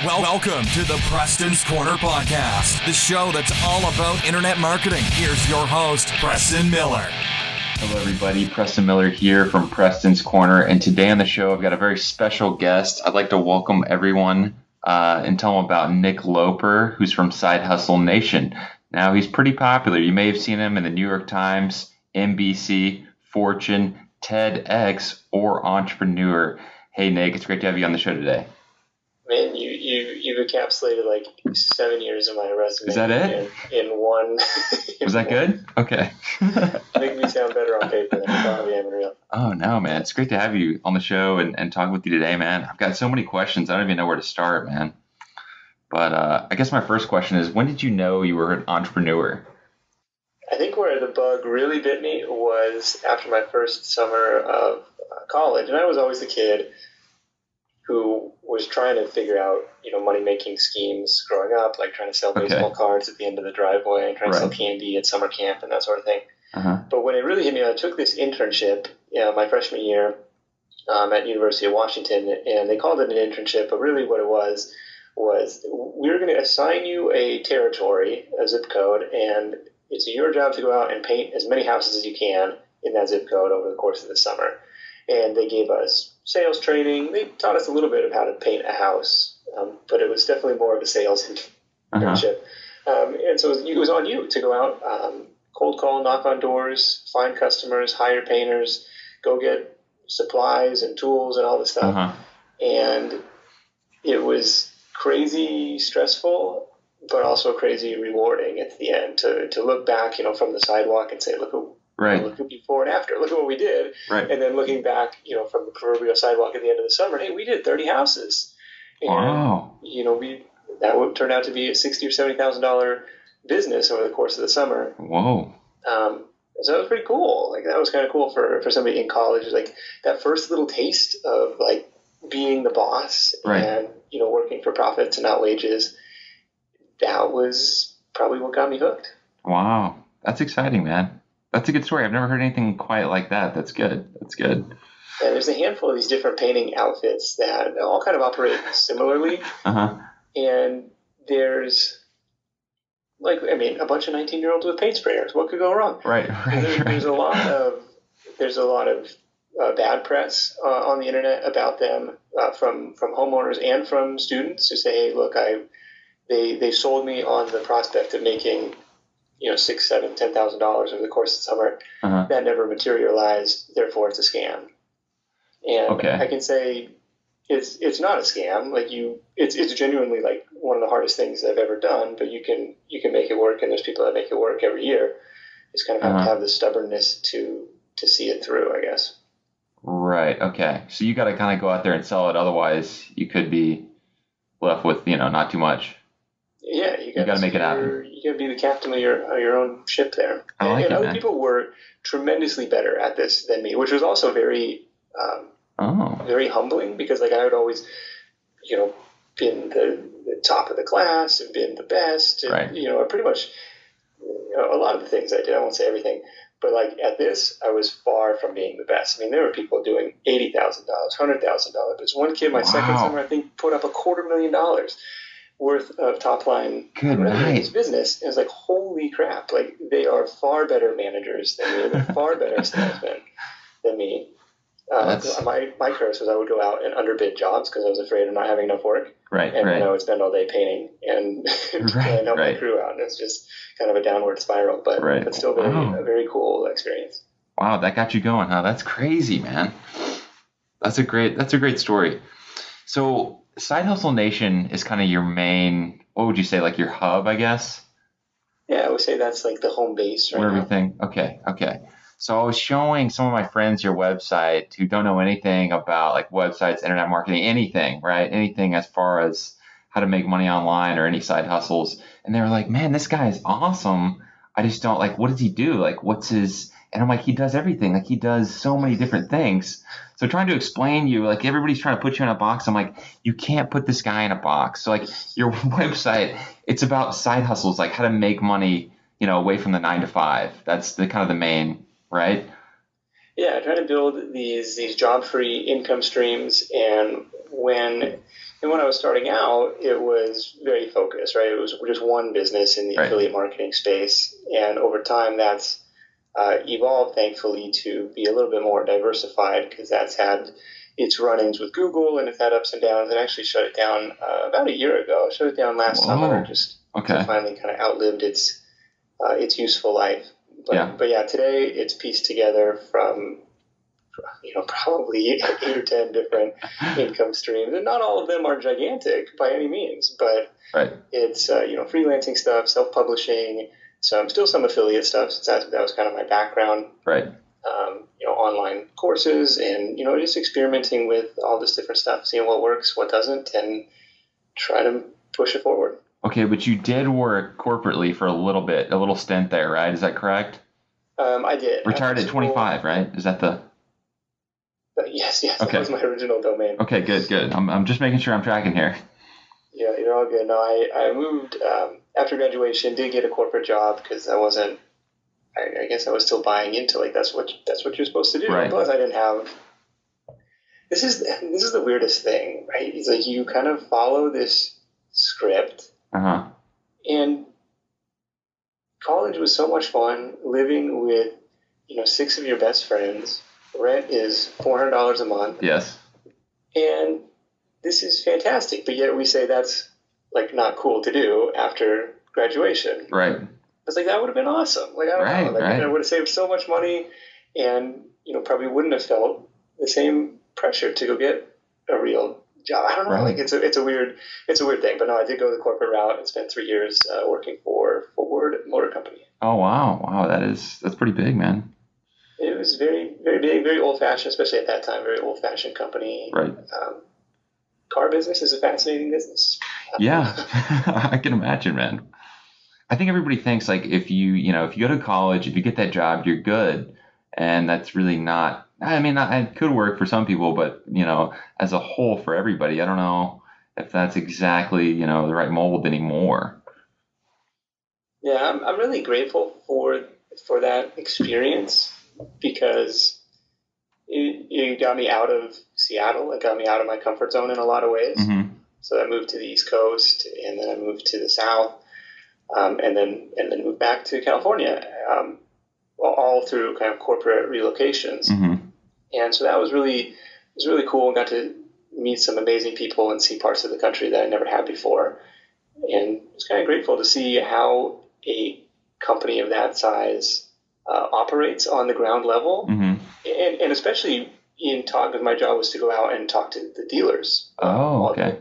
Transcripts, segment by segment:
Welcome to the Preston's Corner Podcast, the show that's all about internet marketing. Here's your host, Preston Miller. Hello, everybody. Preston Miller here from Preston's Corner. And today on the show, I've got a very special guest. I'd like to welcome everyone and tell them about Nick Loper, who's from Side Hustle Nation. Now, he's pretty popular. You may have seen him in the New York Times, NBC, Fortune, TEDx, or Entrepreneur. Hey, Nick, it's great to have you on the show today. Man, you've encapsulated like 7 years of my resume. Is that it? In one. Was that good? Okay. Make me sound better on paper than I probably am in real. Oh, no, man. It's great to have you on the show and talk with you today, man. I've got so many questions. I don't even know where to start, man. But I guess my first question is, when did you know you were an entrepreneur? I think where the bug really bit me was after my first summer of college. And I was always the kid who was trying to figure out, money-making schemes growing up, like trying to sell baseball cards at the end of the driveway and trying to sell candy at summer camp and that sort of thing. Uh-huh. But when it really hit me, I took this internship my freshman year at University of Washington, and they called it an internship, but really what it was we were going to assign you a territory, a zip code, and it's your job to go out and paint as many houses as you can in that zip code over the course of the summer. And they gave us sales training. They taught us a little bit of how to paint a house, but it was definitely more of a sales internship. And so it was on you to go out, cold call, knock on doors, find customers, hire painters, go get supplies and tools and all this stuff. Uh-huh. And it was crazy stressful, but also crazy rewarding at the end to look back, from the sidewalk and say, look at before and after. Look at what we did. Right. And then looking back, from the proverbial sidewalk at the end of the summer, hey, we did 30 houses. And, wow. That would turn out to be a $60,000 or $70,000 business over the course of the summer. Whoa. So that was pretty cool. Like, that was kind of cool for somebody in college. Like, that first little taste of, like, being the boss and, working for profits and not wages. That was probably what got me hooked. Wow. That's exciting, man. That's a good story. I've never heard anything quite like that. That's good. And there's a handful of these different painting outfits that all kind of operate similarly. Uh-huh. And there's, a bunch of 19-year-olds with paint sprayers. What could go wrong? Right. There's a lot of bad press on the internet about them from homeowners and from students who say, hey, look, they sold me on the prospect of making $6,000, $7,000, $10,000 over the course of the summer. Uh-huh. That never materialized. Therefore, it's a scam. And I can say it's not a scam. Like it's genuinely like one of the hardest things I've ever done. But you can make it work, and there's people that make it work every year. It's kind of have to have the stubbornness to see it through, I guess. Right. Okay. So you got to kind of go out there and sell it. Otherwise, you could be left with not too much. Yeah, you got to make it happen. You got to be the captain of your own ship there. And other people were tremendously better at this than me, which was also very very humbling because I would always been the top of the class and been the best. And, right. Pretty much a lot of the things I did. I won't say everything, but at this, I was far from being the best. I mean, there were people doing $80,000, $100,000. There's one kid my second summer, I think, put up $250,000 worth of top line revenue in his business. And it was like, holy crap. Like, they are far better managers than me. They're far better salesmen than me. My curse was I would go out and underbid jobs because I was afraid of not having enough work. Right. And then I would spend all day painting and help my crew out. And it's just kind of a downward spiral, but still a very cool experience. Wow, that got you going, huh? That's crazy, man. That's a great story. So Side Hustle Nation is kind of your main, what would you say, like your hub, I guess? Yeah, I would say that's like the home base right now. Everything. Okay. So I was showing some of my friends your website who don't know anything about like websites, internet marketing, anything, right? Anything as far as how to make money online or any side hustles. And they were like, man, this guy is awesome. I just don't what does he do? Like, what's his, and I'm like, he does everything. Like, he does so many different things. So trying to explain you, like, everybody's trying to put you in a box. I'm like, you can't put this guy in a box. So, like, your website, it's about side hustles, like how to make money, away from the 9 to 5. That's the kind of the main, right? Yeah, trying to build these job-free income streams and when I was starting out, it was very focused, right? It was just one business in the affiliate marketing space. And over time, that's evolved, thankfully, to be a little bit more diversified, because that's had its run-ins with Google, and it's had ups and downs, and actually shut it down about a year ago. I shut it down last summer, just to finally kind of outlived its useful life. But yeah, today it's pieced together from probably 8 or 10 different income streams, and not all of them are gigantic by any means, but it's freelancing stuff, self-publishing, still some affiliate stuff, since that was kind of my background, online courses, and just experimenting with all this different stuff, seeing what works, what doesn't, and try to push it forward. Okay, but you did work corporately for a little stint there, right? Is that correct? I did. Retired at 25, right? Is that the... Yes, okay. That was my original domain. Okay, good. I'm just making sure I'm tracking here. Yeah, you're all good. No, I moved after graduation, did get a corporate job, because I guess I was still buying into, like, that's what you're supposed to do. Right. Plus, I didn't have... This is the weirdest thing, right? It's like you kind of follow this script, and college was so much fun, living with 6 of your best friends. Rent is $400 a month. Yes. And this is fantastic, but yet we say that's like not cool to do after graduation. Right. It's like, that would have been awesome. Like, I don't know. Like, I would have saved so much money, and probably wouldn't have felt the same pressure to go get a real job. I don't know. Like, it's a weird thing. But no, I did go the corporate route and spent 3 years working for Ford Motor Company. Oh wow, that's pretty big, man. It was very, very big, very old-fashioned, especially at that time. Very old-fashioned company. Right. Car business is a fascinating business. Yeah, I can imagine, man. I think everybody thinks, like, if you go to college, if you get that job, you're good, and that's really not. I mean, it could work for some people, but as a whole, for everybody, I don't know if that's exactly the right mold anymore. Yeah, I'm really grateful for that experience, because it got me out of Seattle. It got me out of my comfort zone in a lot of ways. Mm-hmm. So I moved to the East Coast, and then I moved to the South, and then moved back to California, all through kind of corporate relocations. Mm-hmm. And so that was really cool. Got to meet some amazing people and see parts of the country that I never had before. And I was kind of grateful to see how a company of that size operates on the ground level. Mm-hmm. And especially in talk, because my job was to go out and talk to the dealers. Okay.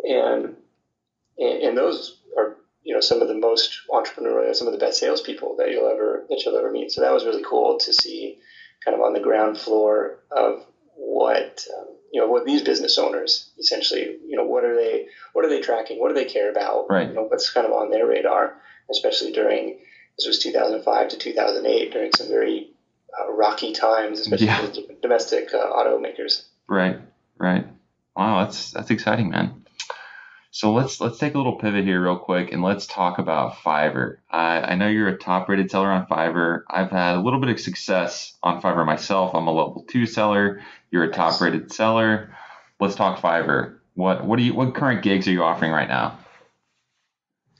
And those are some of the most entrepreneurial, some of the best salespeople that you'll ever meet. So that was really cool to see, kind of on the ground floor of what these business owners essentially, what are they tracking, what do they care about, right? What's kind of on their radar, especially during, this was 2005 to 2008, during some very rocky times, especially for domestic automakers. Right. Wow, that's exciting, man. So let's take a little pivot here real quick, and let's talk about Fiverr. I know you're a top-rated seller on Fiverr. I've had a little bit of success on Fiverr myself. I'm a level 2 seller. You're a top-rated seller. Let's talk Fiverr. What current gigs are you offering right now?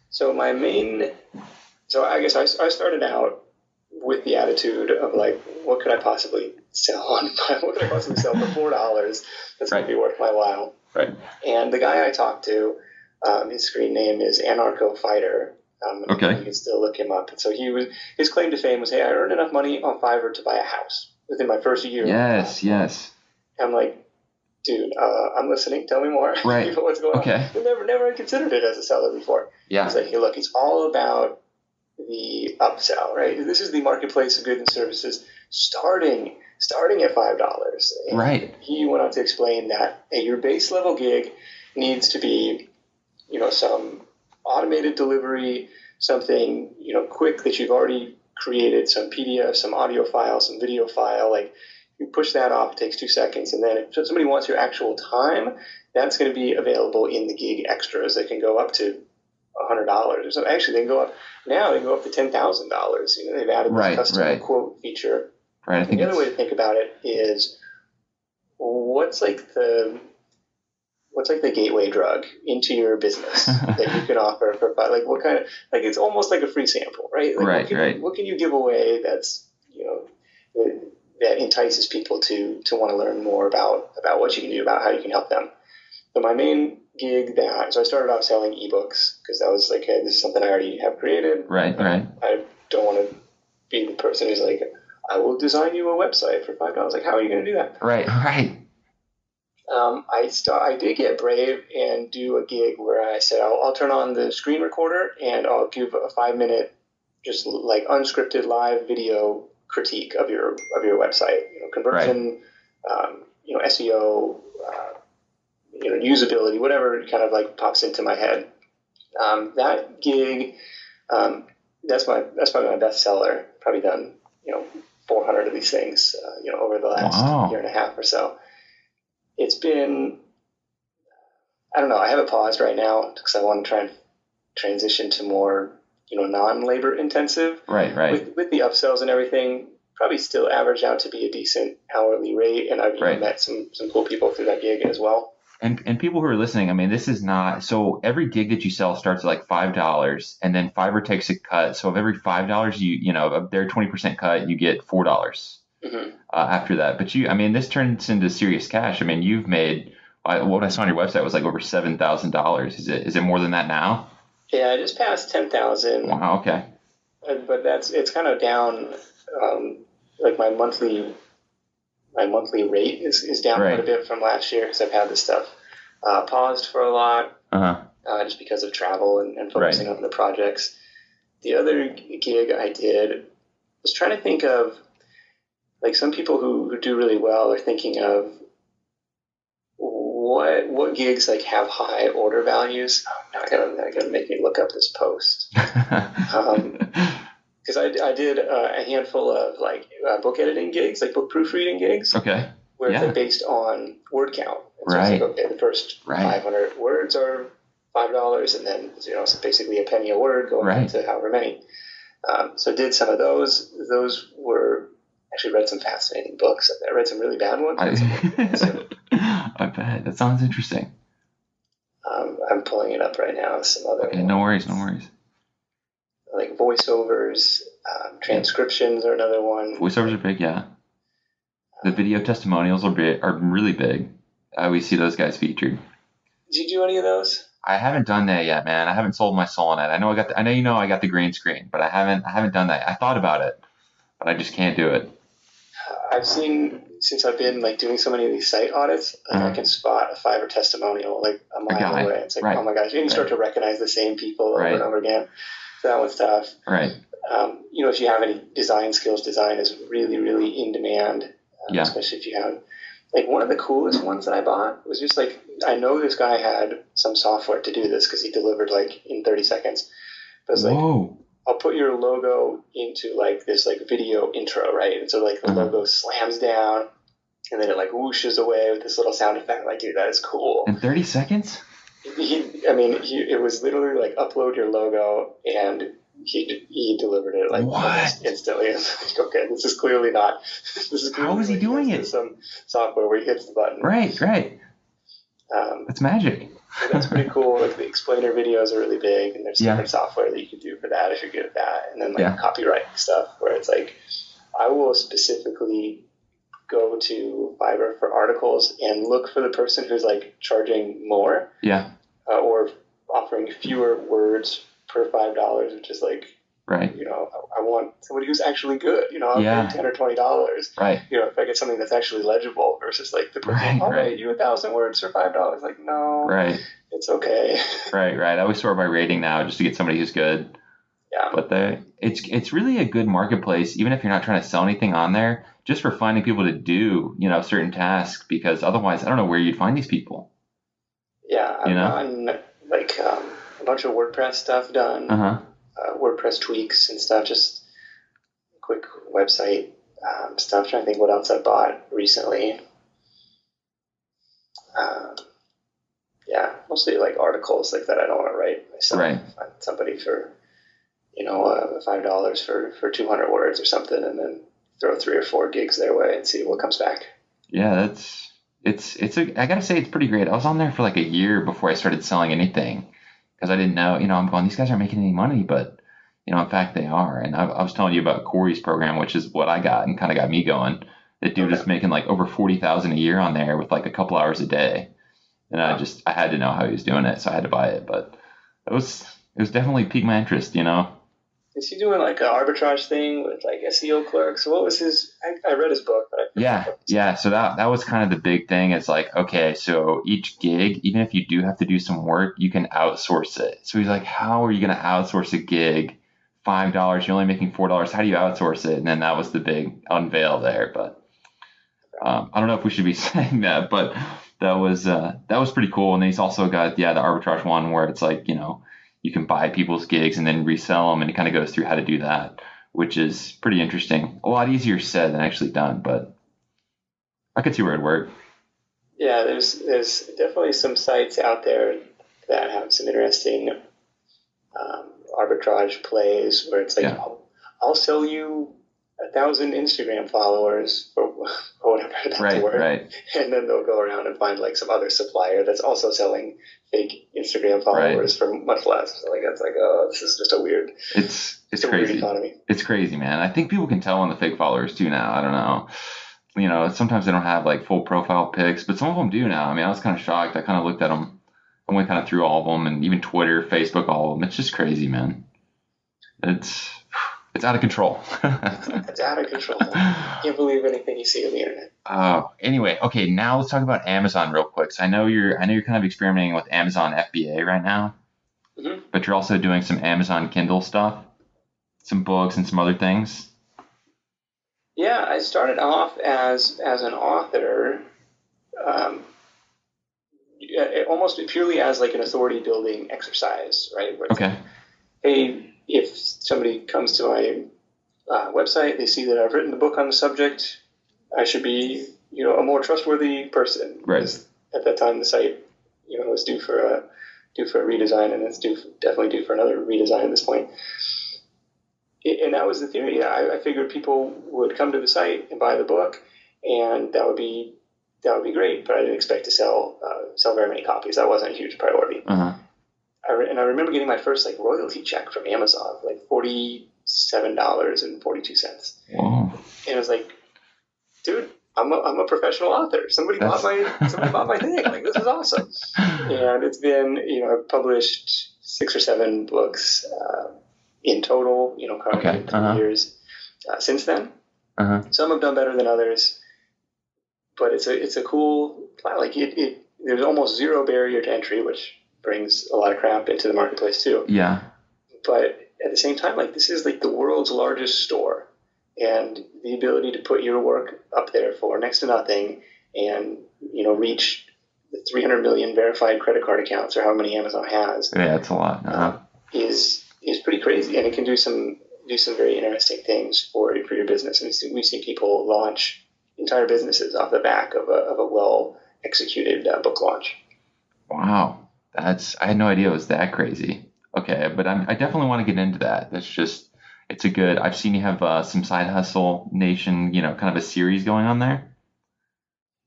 So I guess I started out with the attitude of, like, what could I possibly sell on Fiverr? What could I possibly sell for $4 that's going to be worth my while? Right. And the guy I talked to, his screen name is Anarcho Fighter. Okay. You can still look him up. And so his claim to fame was, hey, I earned enough money on Fiverr to buy a house within my first year. Yes. And I'm like, dude, I'm listening. Tell me more. Right. What's going on? Okay. I never had considered it as a seller before. Yeah. He's like, hey, look, it's all about the upsell, right? This is the marketplace of goods and services starting at $5. And right. He went on to explain that your base level gig needs to be, some automated delivery, something, quick that you've already created, some PDF, some audio file, some video file. Like, you push that off, it takes 2 seconds. And then if somebody wants your actual time, that's going to be available in the gig extras. They can go up to $100 or something. Actually, they can go up to $10,000. They've added this custom quote feature. Right. I think the other way to think about it is, what's like the what's like the gateway drug into your business that you can offer for like what kind of like it's almost like a free sample, right? Like what can you give away that's that entices people to want to learn more about what you can do, about how you can help them. So my main gig so I started off selling ebooks because that was like, hey, this is something I already have created. Right. I don't want to be the person who's like, I will design you a website for $5. Like, how are you going to do that? Right. I did get brave and do a gig where I said I'll turn on the screen recorder and I'll give a 5-minute, just like unscripted live video critique of your website. Conversion, SEO, usability, whatever kind of like pops into my head. That gig, that's probably my best seller. Probably done 400 of these things over the last year and a half or so. It's been, I don't know, I have it paused right now because I want to try and transition to more non-labor intensive. Right. With the upsells and everything, probably still average out to be a decent hourly rate, and I've met some cool people through that gig as well. And people who are listening, I mean, this is not, so every gig that you sell starts at like $5, and then Fiverr takes a cut. So of every $5, of their 20% cut, you get $4 after that. But this turns into serious cash. I mean, you've made, what I saw on your website was like over $7,000. Is it more than that now? Yeah, I just passed 10,000. Wow, okay. But it's kind of down, like my monthly rate is down quite a bit from last year because I've had this stuff paused for a lot just because of travel and focusing on the projects. The other gig I did was trying to think of, like, some people who do really well are thinking of what gigs like have high order values. Now I gotta make me look up this post. Because I did a handful of like book editing gigs, like book proofreading gigs. Okay. Where they're based on word count. And so it's like, okay, the first 500 words are $5, and then so basically a penny a word going into however many. So did some of those. Those were actually read some fascinating books. I read some really bad ones. I bet that sounds interesting. I'm pulling it up right now. Some other. Okay, no worries. Like voiceovers, transcriptions are another one. Voiceovers are big, yeah. The video testimonials are really big. I always see those guys featured. Did you do any of those? I haven't done that yet, man. I haven't sold my soul on it. I know I got the green screen, but I haven't done that. I thought about it, but I just can't do it. I've seen, since I've been like doing so many of these site audits, like I can spot a Fiverr testimonial like a mile away. It's like, oh my gosh, you start to recognize the same people over and over again. So that one's tough. Right. If you have any design skills, design is really, really in demand. Especially if you have, like, one of the coolest ones that I bought was just like, I know this guy had some software to do this because he delivered like in 30 seconds. But it's like, I'll put your logo into like this like video intro, right? And so like the logo slams down and then it like whooshes away with this little sound effect. Like, dude, that is cool. In 30 seconds? It was literally like upload your logo, and he delivered it like almost instantly. It's like, okay, this is clearly not. How is he doing it? Some software where he hits the button. Right. That's magic. So that's pretty cool. Like the explainer videos are really big, and there's different software that you can do for that if you're good at that. And then like copyright stuff, where it's like I will specifically go to Fiverr for articles and look for the person who's like charging more, or offering fewer words per $5, which is like, I want somebody who's actually good. I'll pay $10 or $20. Right. If I get something that's actually legible versus like the person, I'll pay you 1,000 words for $5. Like, no, it's okay. Right. I always sort by rating now just to get somebody who's good. Yeah. But it's really a good marketplace, even if you're not trying to sell anything on there, just for finding people to do, certain tasks, because otherwise I don't know where you'd find these people. Yeah. I've done like a bunch of WordPress stuff done. WordPress tweaks and stuff, just quick website stuff. Trying to think what else I bought recently. Mostly like articles like that I don't want to write myself. Right. Find somebody for, $5 for 200 words or something, and then throw 3 or 4 gigs their way and see what comes back. Yeah, I gotta say it's pretty great. I was on there for like a year before I started selling anything because I didn't know, I'm going, these guys aren't making any money, but in fact they are. And I was telling you about Corey's program, which is what I got and kind of got me going. That dude is making like over 40,000 a year on there with like a couple hours a day. And I had to know how he was doing it. So I had to buy it, but it was definitely piqued my interest, Is he doing like an arbitrage thing with like SEO clerks? What was his? I read his book, but yeah. So that was kind of the big thing. It's like, okay, so each gig, even if you do have to do some work, you can outsource it. So he's like, how are you going to outsource a gig? $5, you're only making $4. How do you outsource it? And then that was the big unveil there. But I don't know if we should be saying that, but that was pretty cool. And then he's also got the arbitrage one where it's like, you can buy people's gigs and then resell them, and it kind of goes through how to do that, which is pretty interesting. A lot easier said than actually done, but I could see where it'd work. Yeah, there's definitely some sites out there that have some interesting arbitrage plays where it's like, I'll sell you 1,000 Instagram followers for whatever that's worth. Right. And then they'll go around and find like some other supplier that's also selling fake Instagram followers for much less. So like that's like, oh, this is just a weird. It's a crazy. Weird economy. It's crazy, man. I think people can tell on the fake followers too now. I don't know. Sometimes they don't have like full profile pics, but some of them do now. I mean, I was kind of shocked. I kind of looked at them. I went kind of through all of them, and even Twitter, Facebook, all of them. It's just crazy, man. It's out of control. It's out of control. Can't believe anything you see on the internet. Anyway, okay, now let's talk about Amazon real quick. So I know you're kind of experimenting with Amazon FBA right now, but you're also doing some Amazon Kindle stuff, some books and some other things. Yeah, I started off as an author, almost purely as like an authority building exercise, right? Where it's like, hey, if somebody comes to my website, they see that I've written a book on the subject, I should be, a more trustworthy person. Right. At that time, the site, was due for a redesign, and it's definitely due for another redesign at this point. And that was the theory. I figured people would come to the site and buy the book, and that would be great. But I didn't expect to sell very many copies. That wasn't a huge priority. And I remember getting my first royalty check from Amazon, $47.42. Wow. And I was like, dude, I'm a professional author. Somebody bought my thing. This is awesome. And it's been, I've published 6 or 7 books in total, currently in 3 years since then. Some have done better than others, but it's a cool, there's almost zero barrier to entry, which brings a lot of crap into the marketplace too. Yeah. But at the same time, this is the world's largest store, and the ability to put your work up there for next to nothing and, reach the 300 million verified credit card accounts, or how many Amazon has. Yeah, it's a lot. Is pretty crazy, and it can do some very interesting things for your business. And we've seen people launch entire businesses off the back of a well executed book launch. Wow. I had no idea it was that crazy. Okay, but I definitely want to get into that. It's a good. I've seen you have some Side Hustle Nation, kind of a series going on there.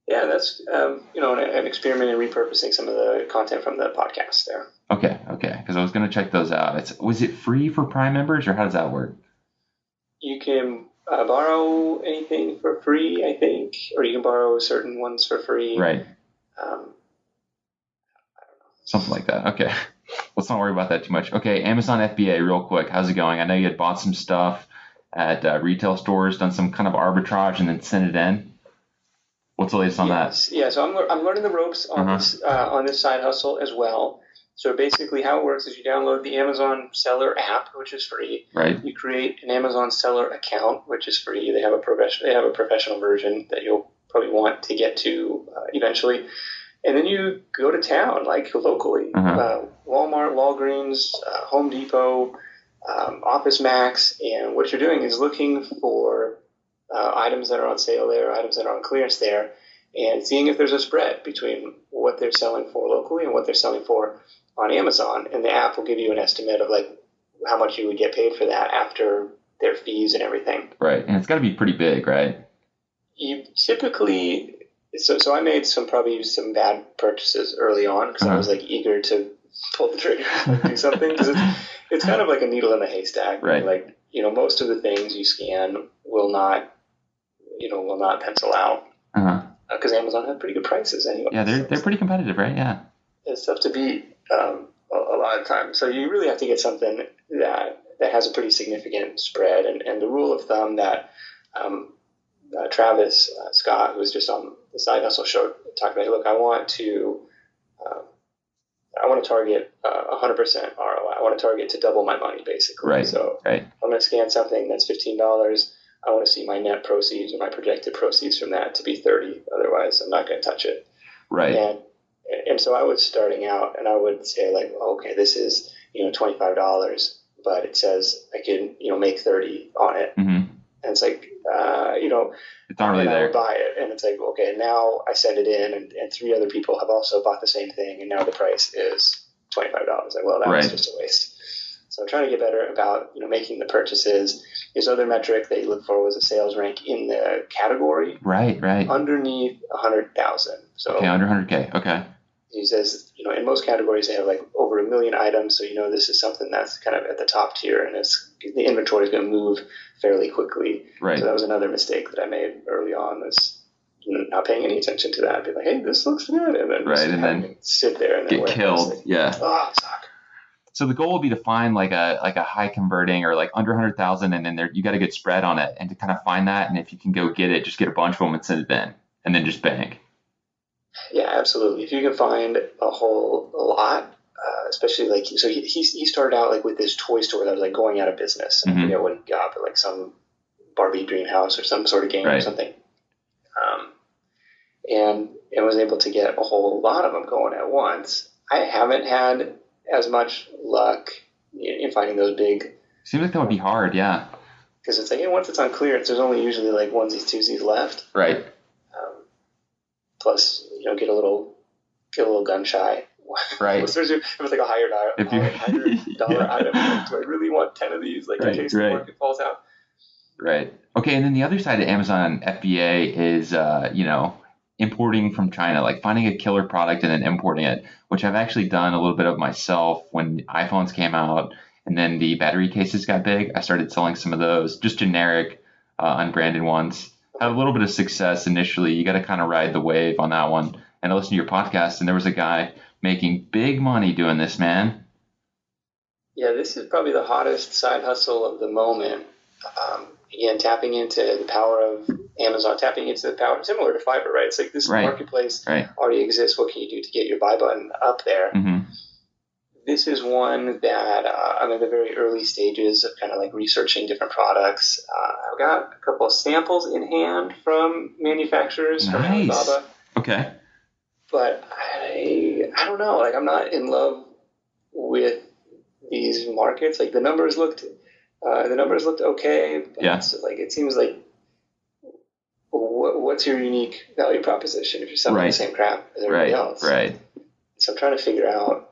Yeah, that's an experiment in repurposing some of the content from the podcast there. Okay, because I was going to check those out. Was it free for Prime members, or how does that work? You can borrow anything for free, I think, or you can borrow certain ones for free. Right. I don't know. Something like that. Okay. Let's not worry about that too much. Okay, Amazon FBA, real quick. How's it going? I know you had bought some stuff at retail stores, done some kind of arbitrage, and then sent it in. What's the latest on that? Yeah, so I'm learning the ropes on this side hustle as well. So basically how it works is you download the Amazon Seller app, which is free. Right. You create an Amazon Seller account, which is free. They have a professional version that you'll probably want to get to eventually. And then you go to town, locally, Walmart, Walgreens, Home Depot, Office Max, and what you're doing is looking for items that are on sale there, items that are on clearance there, and seeing if there's a spread between what they're selling for locally and what they're selling for on Amazon. And the app will give you an estimate of how much you would get paid for that after their fees and everything. Right, and it's got to be pretty big, right? You typically So I made probably some bad purchases early on because I was like eager to pull the trigger and do something, because it's kind of like a needle in a haystack. Right. Like, most of the things you scan will not pencil out. Because Amazon had pretty good prices anyway. Yeah, they're pretty competitive, right? Yeah. It's tough to beat a lot of times. So you really have to get something that has a pretty significant spread. And the rule of thumb that Travis Scott, who was just on the Side Hustle show, talked about, look, I want to target 100% ROI. I want to target to double my money, basically. Right. So right. I'm going to scan something that's $15. I want to see my net proceeds or my projected proceeds from that to be 30. Otherwise, I'm not going to touch it. Right. And so I was starting out, and I would say, like, okay, this is $25, but it says I can make 30 on it. Mm-hmm. And it's like it's not really there. I would buy it, and it's like, okay, now I send it in, and 3 other people have also bought the same thing, and now the price is $25. Like, well, that was just a waste. So I'm trying to get better about making the purchases. His other metric that you look for was a sales rank in the category. Right. Underneath 100,000. So okay, under 100K. Okay. He says, in most categories they have like over 1 million items, so this is something that's kind of at the top tier, and the inventory is going to move fairly quickly. Right. So that was another mistake that I made early on, was not paying any attention to that. I'd be like, hey, this looks good, and then then sit there and then get killed. Like, yeah. Oh, I suck. So the goal would be to find like a high converting or like under 100,000, and then you got a good spread on it, and to kind of find that, and if you can go get it, just get a bunch of them and send it in, and then just bank. Yeah, absolutely. If you can find a lot, especially like, so he started out like with this toy store that was like going out of business. I forget what he got, but like some Barbie dream house or some sort of game or something. And was able to get a whole lot of them going at once. I haven't had as much luck in finding those big. Seems like that would be hard, yeah. Because it's like, once it's on clearance, there's only usually like onesies, twosies left. Right. Plus, get a little gun shy. Right. If it was like a higher dollar item, like, do I really want 10 of these? Like, in case the market falls out. Right. Okay. And then the other side of Amazon FBA is, importing from China, like finding a killer product and then importing it, which I've actually done a little bit of myself when iPhones came out and then the battery cases got big. I started selling some of those, just generic, unbranded ones. Had a little bit of success initially. You got to kind of ride the wave on that one. And I listened to your podcast, and there was a guy making big money doing this, man. Yeah, this is probably the hottest side hustle of the moment. Again, tapping into the power of Amazon, tapping into the power, similar to Fiverr, right? It's like this marketplace already exists. What can you do to get your buy button up there? Mm-hmm. This is one that I'm in the very early stages of kind of like researching different products. I've got a couple of samples in hand from manufacturers from Alibaba. Okay. But I don't know. Like, I'm not in love with these markets. Like, the numbers looked okay. But like, it seems like, what's your unique value proposition if you're selling the same crap as everybody else? Right. So I'm trying to figure out,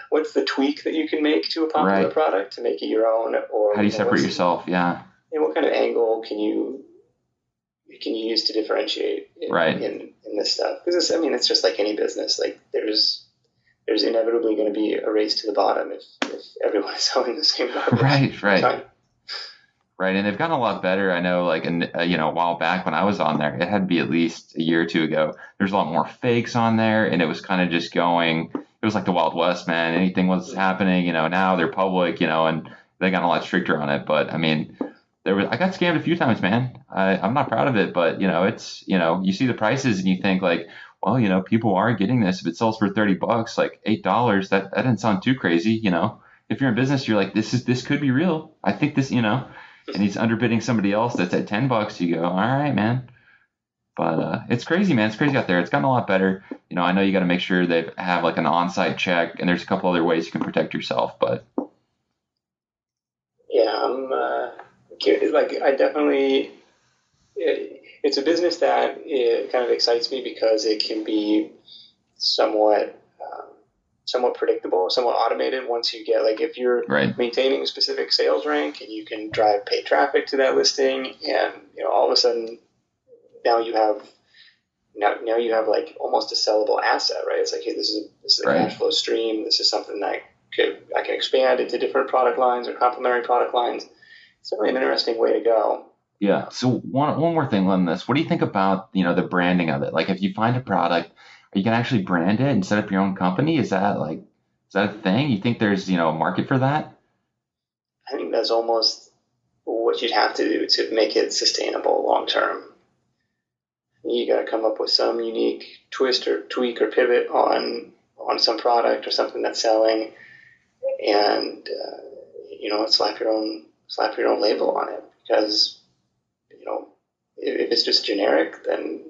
what's the tweak that you can make to a popular product to make it your own, or how do you separate yourself? Yeah. And what kind of angle can you use to differentiate in this stuff? Because it's just like any business. Like, there's inevitably going to be a race to the bottom if everyone is selling the same garbage. Right, and they've gotten a lot better. I know, like, a while back when I was on there, it had to be at least a year or two ago. There's a lot more fakes on there, and it was kind of just going. It was like the Wild West, man. Anything was happening. Now they're public. And they got a lot stricter on it. But I got scammed a few times, man. I'm not proud of it, but it's you see the prices and you think like, well, people are getting this. If it sells for $30, like $8, that didn't sound too crazy. If you're in business, you're like, this could be real. I think this, and he's underbidding somebody else that's at $10. You go, all right, man. But it's crazy, man. It's crazy out there. It's gotten a lot better. I know you got to make sure they have like an on-site check, and there's a couple other ways you can protect yourself. But yeah, I'm like, I definitely. It's a business that kind of excites me because it can be somewhat predictable, somewhat automated once you get, like, if you're maintaining a specific sales rank and you can drive paid traffic to that listing, and all of a sudden now you have like almost a sellable asset, right? It's like, hey, this is a Right. cash flow stream. This is something that I can expand into different product lines or complementary product lines. It's really an interesting way to go. Yeah. So one more thing on this. What do you think about, the branding of it? Like if you find a product, are you can actually brand it and set up your own company? Is that a thing? You think there's, a market for that? I think that's almost what you'd have to do to make it sustainable long term. You got to come up with some unique twist or tweak or pivot on some product or something that's selling, and slap your own label on it. Because if it's just generic, then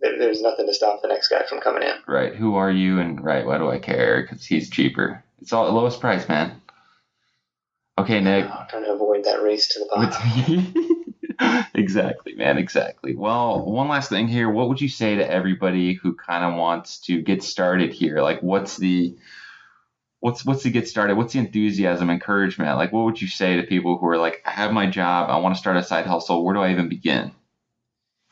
there's nothing to stop the next guy from coming in. Right. Who are you? And right, why do I care? Because he's cheaper. It's all the lowest price, man. Okay, Nick. I'm trying to avoid that race to the bottom. Exactly, man. Exactly. Well, one last thing here. What would you say to everybody who kind of wants to get started here? Like, what's the get started? What's the enthusiasm, encouragement? Like, what would you say to people who are like, I have my job, I want to start a side hustle. Where do I even begin?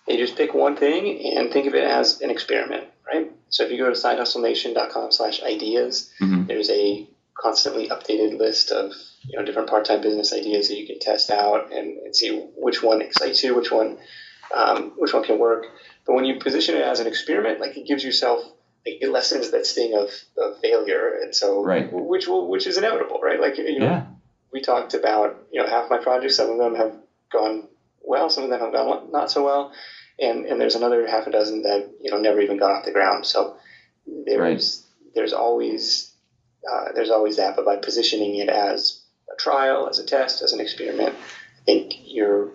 You just pick one thing and think of it as an experiment, right? So if you go to sidehustlenation.com/ideas, Mm-hmm. there's a constantly updated list of different part-time business ideas that you can test out and see which one excites you, which one can work. But when you position it as an experiment, like it gives yourself, like it lessens that sting of failure, and so Right. which is inevitable, right? Like we talked about half my projects, some of them have gone well, some of them have gone not so well, and there's another half a dozen that never even got off the ground. So there's always that, but by positioning it as a trial, as a test, as an experiment, I think you're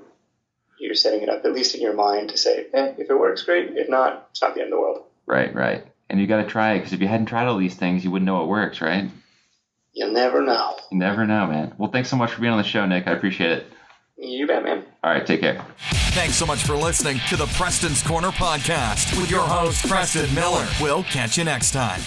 setting it up, at least in your mind, to say, if it works, great. If not, it's not the end of the world. Right. And you got to try it, because if you hadn't tried all these things, you wouldn't know it works, right? You'll never know. You never know, man. Well, thanks so much for being on the show, Nick. I appreciate it. You bet, man. All right, take care. Thanks so much for listening to the Preston's Corner podcast with your host, Preston Miller. We'll catch you next time.